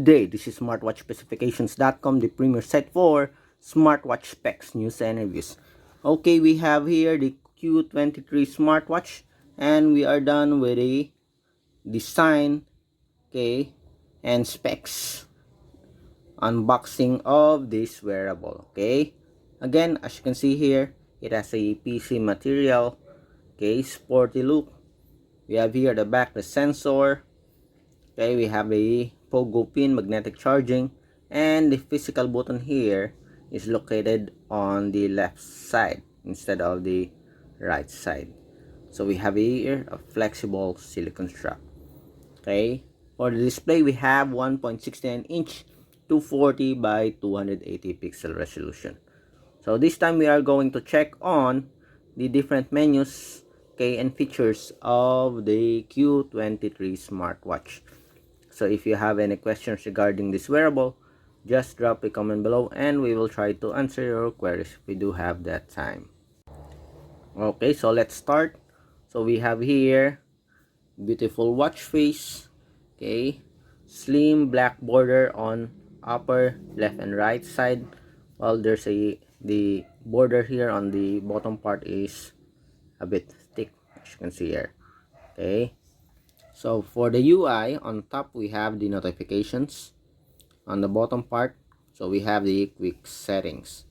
Good day, this is smartwatchspecifications.com, the premier site for smartwatch specs, news, and reviews. Okay, we have here the Q23 Smartwatch, and we are done with the design, okay, and specs unboxing of this wearable. Okay, again, as you can see here, it has a PC material, okay, sporty look. We have here the back, the sensor. Okay, we have a pogo pin, magnetic charging, and the physical button here is located on the left side instead of the right side. So we have here a flexible silicone strap. Okay, for the display we have 1.69 inch 240 by 280 pixel resolution. So this time we are going to check on the different menus, okay, and features of the Q23 smartwatch. So if you have any questions regarding this wearable, just drop a comment below and we will try to answer your queries if we do have that time. Okay, so let's start. So we have here beautiful watch face, okay, slim black border on upper left and right side, while there's the border here on the bottom part is a bit thick, as you can see here. Okay, so for the UI, on top we have the notifications. On the bottom part, so we have the quick settings.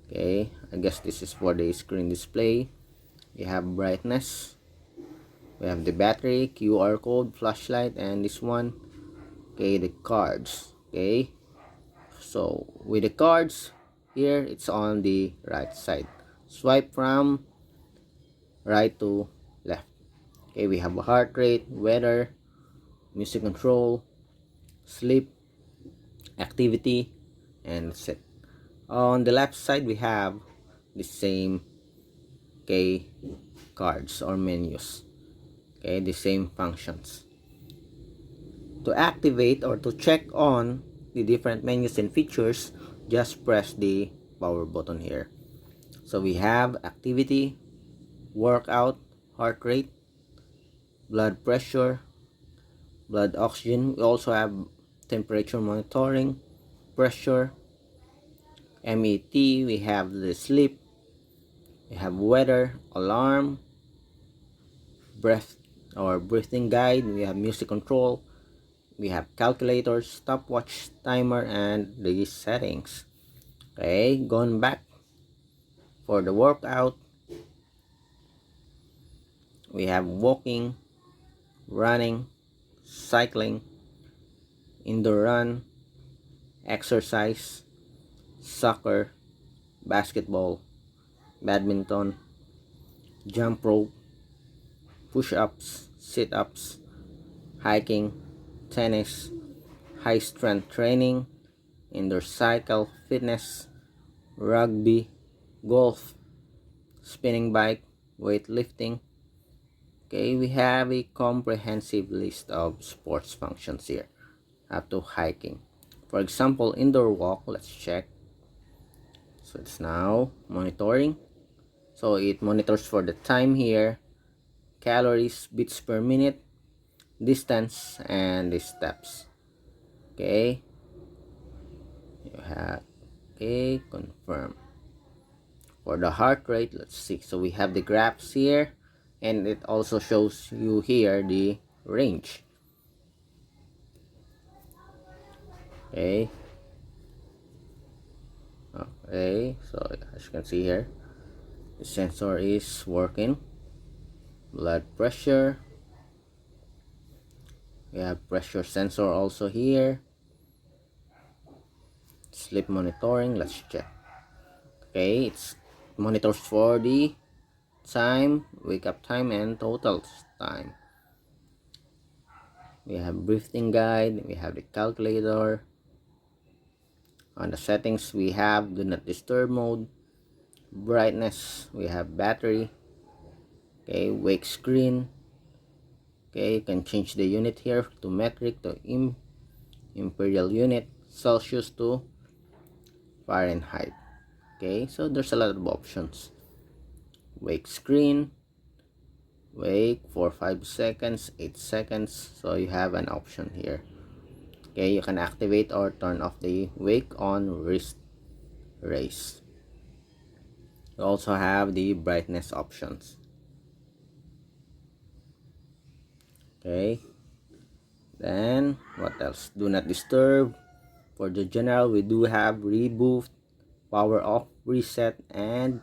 Okay, I guess this is for the screen display. We have brightness. We have the battery, QR code, flashlight, and this one. Okay, the cards. Okay, so with the cards here, it's on the right side. Swipe from right to left. Okay, we have a heart rate, weather, music control, sleep, activity, and set. On the left side we have the same, okay, cards or menus, okay, the same functions. To activate or to check on the different menus and features, just press the power button here. So we have activity, workout, heart rate, blood pressure, blood oxygen. We also have temperature monitoring, pressure, MET. We have the sleep, we have weather, alarm, breath or breathing guide, we have music control, we have calculators, stopwatch, timer, and the settings. Okay, going back for the workout, we have walking, running, cycling, indoor run, exercise, soccer, basketball, badminton, jump rope, push-ups, sit-ups, hiking, tennis, high strength training, indoor cycle, fitness, rugby, golf, spinning bike, weightlifting. Okay, we have a comprehensive list of sports functions here up to hiking. For example, indoor walk, let's check. So it's now monitoring. So it monitors for the time here, calories, beats per minute, distance, and the steps. Okay, you have, okay, confirm. For the heart rate, let's see. So we have the graphs here, and it also shows you here the range. Okay, so as you can see here, the sensor is working. Blood pressure, we have pressure sensor also here. Sleep monitoring, let's check. Okay, it's monitors for the time, wake up time, and total time. We have breathing guide, we have the calculator. On the settings we have do not disturb mode, brightness, we have battery, okay, wake screen. Okay, you can change the unit here to metric to imperial unit, Celsius to Fahrenheit. Okay, so there's a lot of options. Wake screen, wake for 5 seconds, 8 seconds, so you have an option here. Okay, you can activate or turn off the wake on wrist race. You also have the brightness options. Okay, then what else? Do not disturb. For the general, we do have reboot, power off, reset, and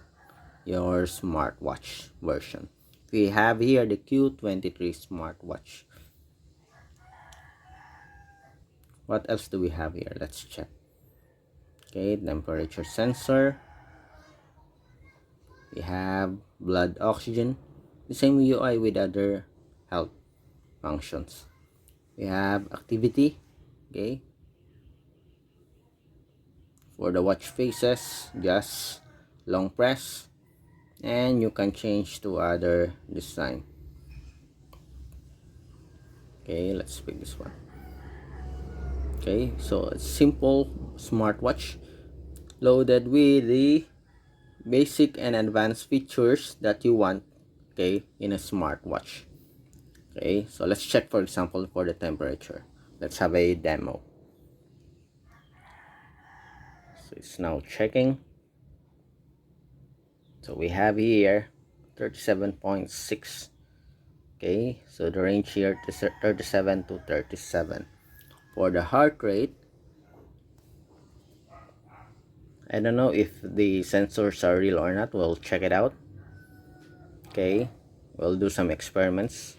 your smartwatch version. We have here the Q23 Smartwatch. What else do we have here? Let's check. Okay, temperature sensor. We have blood oxygen. The same UI with other health functions. We have activity. Okay, for the watch faces, just long press, and you can change to other design. Okay, let's pick this one. Okay, so it's simple smartwatch loaded with the basic and advanced features that you want, okay, in a smartwatch. Okay, so let's check, for example, for the temperature. Let's have a demo. So it's now checking. So we have here 37.6. Okay, so the range here is 37 to 37. For the heart rate, I don't know if the sensors are real or not. We'll check it out. Okay, we'll do some experiments.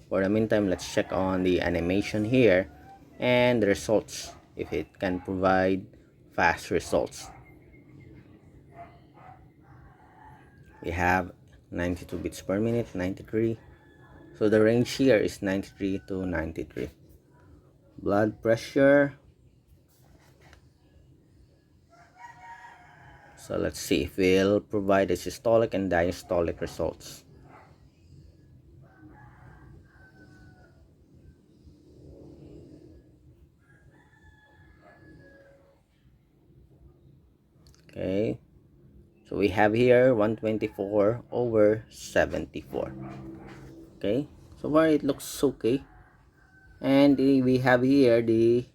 For the meantime, let's check on the animation here and the results, if it can provide fast results. We have 92 bits per minute, 93. So the range here is 93 to 93. Blood pressure. So let's see if we'll provide the systolic and diastolic results. Okay, so we have here 124 over 74. Okay, so far it looks okay. And we have here the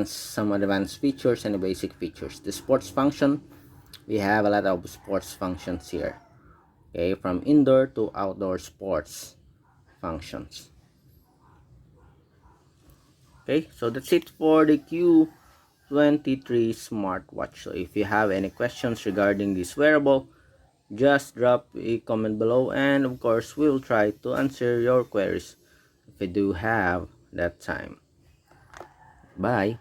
some advanced features and the basic features. The sports function, we have a lot of sports functions here. Okay, from indoor to outdoor sports functions. Okay, so that's it for the Q23 smartwatch. So if you have any questions regarding this wearable, just drop a comment below, and of course we'll try to answer your queries if we do have that time. Bye.